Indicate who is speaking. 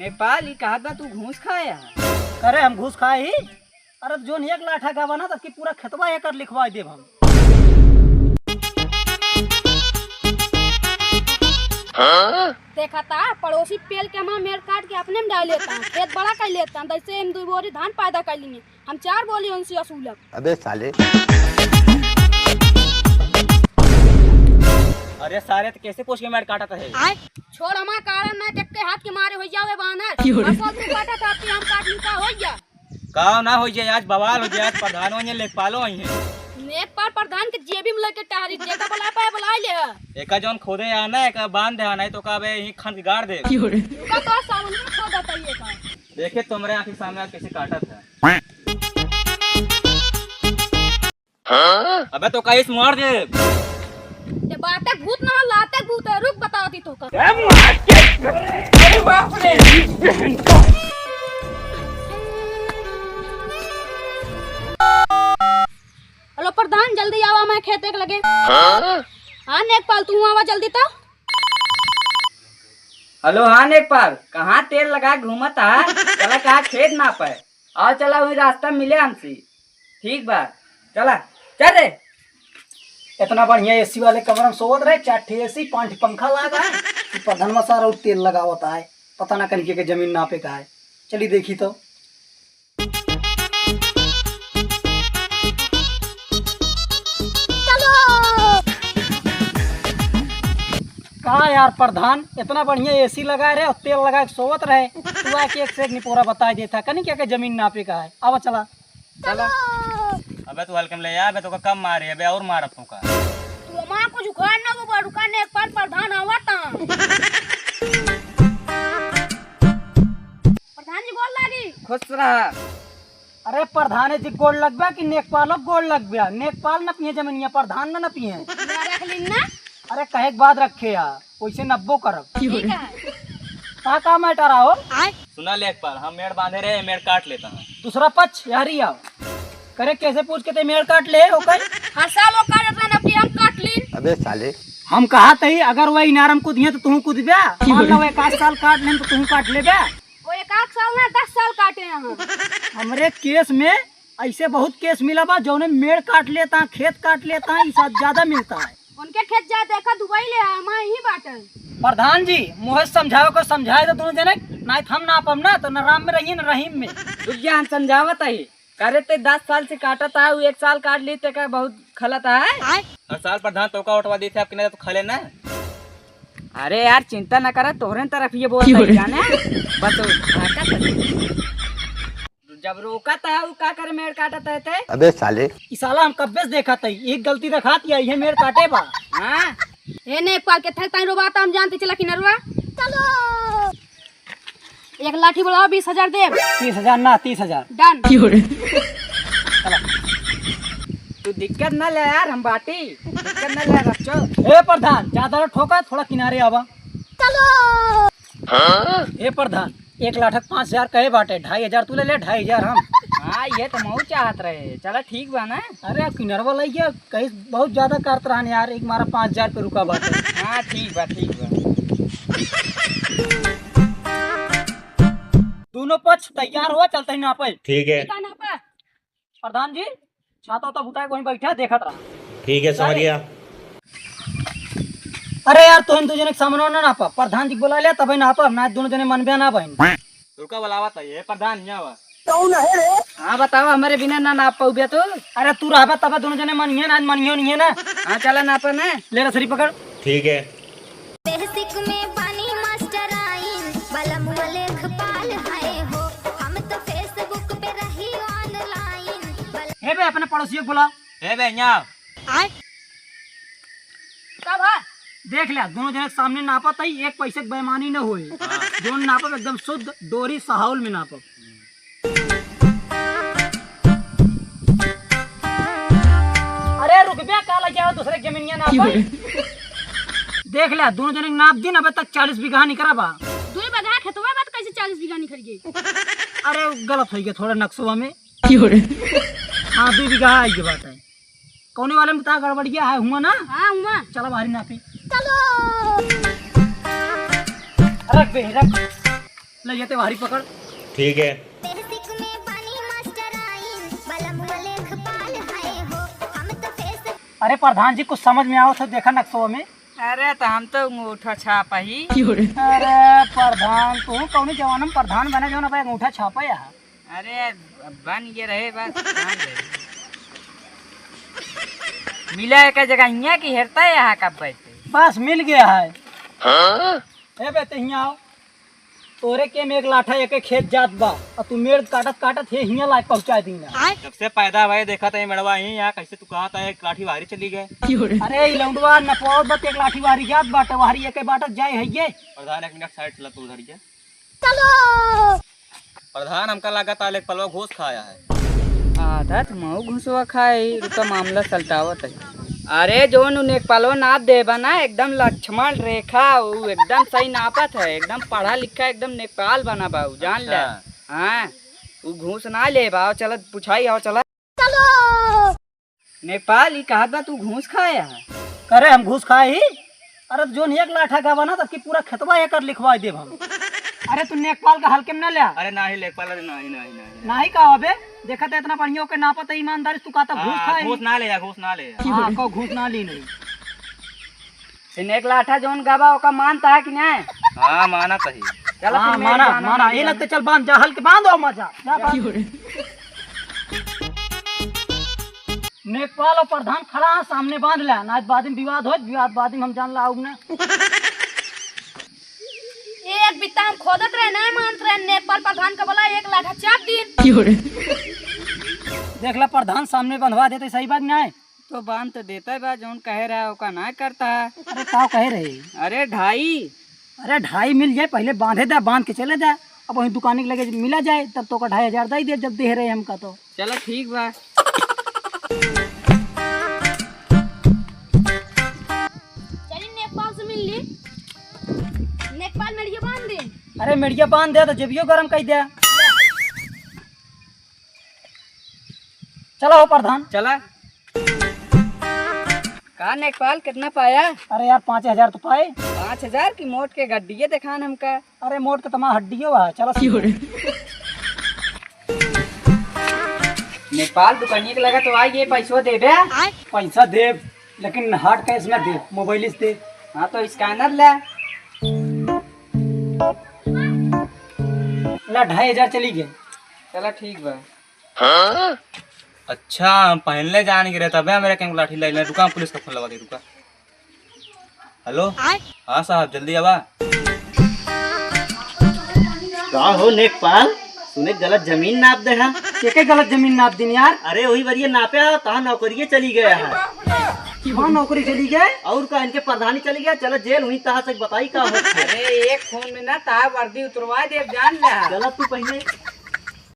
Speaker 1: नेपाल ही कहा था तू घूस खाया।
Speaker 2: अरे हम घूस खाए ही। अरे जो 1 लाख का बना तब की पूरा खेतवा एकर लिखवा देव हम।
Speaker 3: देखा था पड़ोसी पेल के हम मेड़ काट के अपने में डाल लेता है, खेत बड़ा कर लेता है, जैसे हम 2 बोरी धान पैदा कर लेंगे, हम 4 बोरी उनसे असूलक।
Speaker 4: अबे साले।
Speaker 2: अरे सारे तो कैसे पूछ के मेड़ काटा है?
Speaker 3: छोड़ हमारा कारण ना देख के हाथ के मारे हो जावे बानर। असो तू काटा था कि हम काट लिखा हो गया।
Speaker 2: का ना हो जाए आज बवाल हो जाए, आज प्रधानों ने लेखपालो आई है।
Speaker 3: नेपाल प्रधान के जेबी में लेके टारी जेका बुला पाए बुला ले।
Speaker 2: एका जोन खोदे आना है का बांध दे आना है तो का बे यही खन के गाड़ दे।
Speaker 3: का तो सावन में खोदा था ये का।
Speaker 2: देखे तुम्हारे आंख के सामने आज कैसे काटा था। अबे तो कहीं मार दे।
Speaker 3: ये बातें भूत ना लाते भूत है, रुक बताती तो का।
Speaker 1: अरे बाप रे।
Speaker 3: हेलो प्रधान जल्दी आवा, मैं खेत एक लगे। हाँ नेपाल तू आवा जल्दी तो।
Speaker 1: हेलो हाँ नेपाल, कहाँ तेल लगा घूमता है? चला कहाँ खेत ना पाए, आओ चला वही रास्ता मिले हमसे। ठीक बा चला चल रे।
Speaker 2: इतना बढ़िया एसी वाले कमरे में सोवत रहे, 4 ठे एसी 5 ठे पंखा लगा है। प्रधान में सारा तेल लगा होता है, पता ना कनके के जमीन नापे का है। चलिए देखी तो। कहा यार प्रधान, इतना बढ़िया एसी लगा रहे और तेल लगा के सोवत रहे, तू आके एक से एक निपोरा बता देता कनी क्या जमीन नापे का है। अब चला
Speaker 1: चला।
Speaker 2: अबे तू हल्के में ले आ, तो कम मारे अबे और मार तू का।
Speaker 3: तू मां को जुखाड़ ना को बड़का नेपाल प्रधान आवता। प्रधान जी बोल लागी
Speaker 1: खुश रहा।
Speaker 2: अरे प्रधान जी गोड़ लगबा कि नेकपाल गोड़ लगबा? नेकपाल न पिए जमीनिया, प्रधान न पिए।
Speaker 3: रख लेना।
Speaker 2: अरे कहे के बाद रखे यार, वैसे नब्बो करब।
Speaker 3: ठीक है।
Speaker 2: का मैटर आओ?
Speaker 5: सुना लेखपाल, हम मेड़ बांधे रहे, मेड़ काट लेता है।
Speaker 2: दूसरा पक्ष यारी आओ करे कैसे पूछ के ते मेड़ काट ले हो कई?
Speaker 3: हर साल वो काट देता ना, हम काट ली।
Speaker 4: अबे साले।
Speaker 2: हम कहा तही अगर वही नारम कूदिए तो तू कूद बा। मान लो 1 साल काट ले तो तू काट ले बा।
Speaker 3: वो 1 साल ना 10 साल काटे हैं।
Speaker 2: हमरे केस में ऐसे बहुत केस मिला बा, जो मेड़ काट लेता, खेत काट लेता, ये सब ज्यादा मिलता है।
Speaker 3: उनके खेत जा देखा दुबई ले आया, मैं ही बाटल।
Speaker 2: प्रधान जी मुझे समझाओ को समझाए तो दोनों जने, नहीं हम ना पाम ना तो न राम में रहिए न रहीम में।
Speaker 1: रुक जा हम समझावत है। करे ते 10 साल से काटता है, 1 साल काट ली ते का बहुत खलता है।
Speaker 5: हर साल प्रधान टोका उठवा देते आपके नहीं तो खले ना।
Speaker 1: अरे यार चिंता न करा, तोहरे तरफ ये बोलता है जाने बस। जब रोका था वो का करे मेड़ काटता है।
Speaker 4: अबे साले।
Speaker 2: इस साला हम कब्बे से देखा था, एक गलती दिखाती है ये मेड़ काटे बा।
Speaker 1: हाँ
Speaker 3: ए नेपाल के थक ताई रोबाता हम जानते चला कि नरवा। चलो एक लाठी बढ़ाओ 20,000 दे।
Speaker 2: 30,000 ना 30,000
Speaker 3: डन।
Speaker 1: तू दिक्कत न ले यार, हम बाटी दिक्कत न ले रखो।
Speaker 2: ए प्रधान ज्यादा ठोका, थोड़ा किनारे आवा।
Speaker 3: चलो
Speaker 2: ए प्रधान 1 लाख 5,000 कहे बाटे, 2,500 तू ले ले, 2,500 हम।
Speaker 1: हाँ ये तो मैं चाहत रहे। चलो ठीक बा ना।
Speaker 2: अरे किनरवा लग गया कहीं बहुत ज्यादा करत रहन यार, एक मारा 5,000 पे रुका बाटे।
Speaker 1: हाँ ठीक बा ठीक बा।
Speaker 2: दोनों पक्ष तैयार हुआ, चलते ही नापे।
Speaker 5: ठीक है
Speaker 2: प्रधान जी छाता तो बुताए वहीं बैठा देखत रहा।
Speaker 5: ठीक है समझ गया।
Speaker 2: अरे यार तो दो जने सामने ना नापा, प्रधान जी बोला लिया तब नापा, ना दोनों जने मन ना बहन।
Speaker 5: रुका बुलावा था ये प्रधान यहाँ वा।
Speaker 1: हाँ बताओ, हमारे बिना ना नाप पाऊ बे तू।
Speaker 2: अरे तू रहा तब दोनों जने मनिए ना मनियो नहीं है ना।
Speaker 1: हाँ चला नापा ना।
Speaker 2: ले रसरी पकड़।
Speaker 5: ठीक है।
Speaker 6: बेसिक में पानी मास्टर आइन बलम लेखपाल है हो, हम तो फेसबुक पे रही ऑनलाइन।
Speaker 2: हे बे अपने पड़ोसियों को बुला।
Speaker 5: ए बे यहाँ
Speaker 3: कब है?
Speaker 2: देख लिया दोनों जने सामने नापा था, एक पैसे की बेईमानी न हुई। जो नापा एकदम शुद्ध डोरी सहाउल में नापा। अरे रुक बे का लग जाओ दूसरे जमीनिया नापा। देख लिया दोनों जने नाप दिन, अबे तक 40 बीघा निकला बा।
Speaker 3: 2 बीघा खेतवा बात कैसे 40 बीघा निकल गई?
Speaker 2: अरे गलत हो गया थोड़ा नक्शवा में। हाँ 2 बीघा आई की बात है। कौने वाले में बता गड़बड़िया है हुआ ना।
Speaker 3: हाँ हुआ।
Speaker 2: चलो बाहरी नापी।
Speaker 3: चलो
Speaker 2: रख बे रख। ले जाते वारी पकड़।
Speaker 5: ठीक है।
Speaker 6: बेसिक में पानी मास्टर आइन बलम लेख पाल है हो हम तो फेस
Speaker 2: अरे प्रधान जी कुछ समझ में आओ तो देखा नक्शों में।
Speaker 1: अरे तो हम तो अंगूठा छापा ही।
Speaker 2: अरे प्रधान तू कौन जवान में प्रधान बने जो ना भाई अंगूठा छापा या।
Speaker 1: अरे बन ये रहे बस मान ले। मिला एक जगह यहाँ की हेरता है यहाँ कब बैठे।
Speaker 2: बस मिल गया है। ए बेटे यहाँ आओ। तोरे के में एक लाठा एक खेत जात बा और तू मेड़ काटत काटत हे हियां लायक पहुंचा दी ना।
Speaker 5: जब से पैदा भाई देखा था ये मेड़वा ही यहाँ कैसे तू कहा था एक लाठी वारी चली गए।
Speaker 2: अरे ई लौंडवा नपवाओ बत एक लाठी वारी जात बाट वारी एक बाटत जाए है ये।
Speaker 5: प्रधान एक मिनट साइड चला तू उधर जा।
Speaker 3: चलो
Speaker 5: प्रधान हमका लगा था एक पलवा घूस खाया है।
Speaker 1: आधा तुम घुसवा खाए रुका मामला सलटावत है। अरे जो नेपालो नाप देबा ना एकदम लक्ष्मण रेखा वो एकदम सही नापत है एकदम पढ़ा लिखा एकदम नेपाल बना बाऊ जान ले। हाँ वो घूस ना ले बाऊ चल पूछाई आओ चला।
Speaker 3: चलो
Speaker 1: नेपाल ही कहा था तू घूस खाया है।
Speaker 2: अरे हम घूस खाए ही। अरे जो एक लाठा का बना तब की पूरा खेतवा एक लिखवा देब हम। अरे तू नेपाल का हल्के में ना लिया।
Speaker 5: अरे ना ही लेख पाला नहीं नहीं नहीं
Speaker 2: नहीं का अबे देखा था इतना बढ़िया के नापत ईमानदारी तू कहता घूस खाए।
Speaker 5: घूस ना ले घूस ना ले।
Speaker 2: हाँ को घूस ना ली नहीं।
Speaker 1: सिनेक लाठा जोन गाबा ओका मानता है कि नहीं।
Speaker 5: हाँ माना सही।
Speaker 1: चलो
Speaker 2: हाँ
Speaker 1: फिर
Speaker 2: माना
Speaker 1: मेरे
Speaker 2: माना ये लगते चल बांध जा हल्के बांधो मजा जा बांध। नेपाल और प्रधान खड़ा है सामने बांध लिया ना बाद में विवाद हो विवाद बाद में हम जान ला ना।
Speaker 3: एक बित्ता हम खोदत रहे नहीं मानत रहे नेपाल प्रधान का बोला एक लाठा चाप दिन।
Speaker 2: देख ला प्रधान सामने बंधवा देते सही बात नहीं।
Speaker 1: तो बांध तो देता है बा जोन कह रहा है ओका ना करता है।
Speaker 2: अरे क्या कहे रहे।
Speaker 1: अरे 2.5।
Speaker 2: अरे 2.5 मिल जाए पहले बांधे दे बांध के चले जाए अब वहीं दुकान के लगे मिला जाए तब तो का 2,500 दे जब दे रहे हमका तो।
Speaker 1: चलो ठीक बा।
Speaker 3: चलिए नेपाल से मिल ली नेपाल में ये बांध दे।
Speaker 2: अरे मेड़िया बांध दे तो जबियो गरम कर दे। चलो हो प्रधान।
Speaker 1: चला का नेपाल कितना पाया।
Speaker 2: अरे यार 5,000 तो पाए।
Speaker 1: 5,000 की मोट के गड्डिये दिखान हमका।
Speaker 2: अरे मोट के तमा हड्डियों है चलो।
Speaker 1: नेपाल दुकानिए के लगा तो आई ये पैसो दे दे।
Speaker 2: पैसा दे लेकिन हार्ड कैश में दे मोबाइल से दे।
Speaker 1: हाँ तो स्कैनर ले
Speaker 2: ला 2,500 चली गए।
Speaker 1: चला ठीक बा।
Speaker 5: अच्छा हम पहनले जान गिरे तब मेरे कैंप लाठी ले ले। रुका पुलिस का फोन लगा दे रुका। हेलो हाँ साहब जल्दी आवा।
Speaker 4: का हो नेपाल तूने गलत जमीन नाप दे है।
Speaker 2: के गलत जमीन नाप दिन यार।
Speaker 4: अरे वही बढ़िया नापे है तहाँ नौकरी चली गया है।
Speaker 2: वहाँ नौकरी चली गए
Speaker 4: और का इनके प्रधानी चली गया। चलो जेल हुई तहाँ से बताई का हो।
Speaker 1: अरे एक फोन में ना ता वर्दी उतरवा दे जान ले।
Speaker 4: चलो तू पहले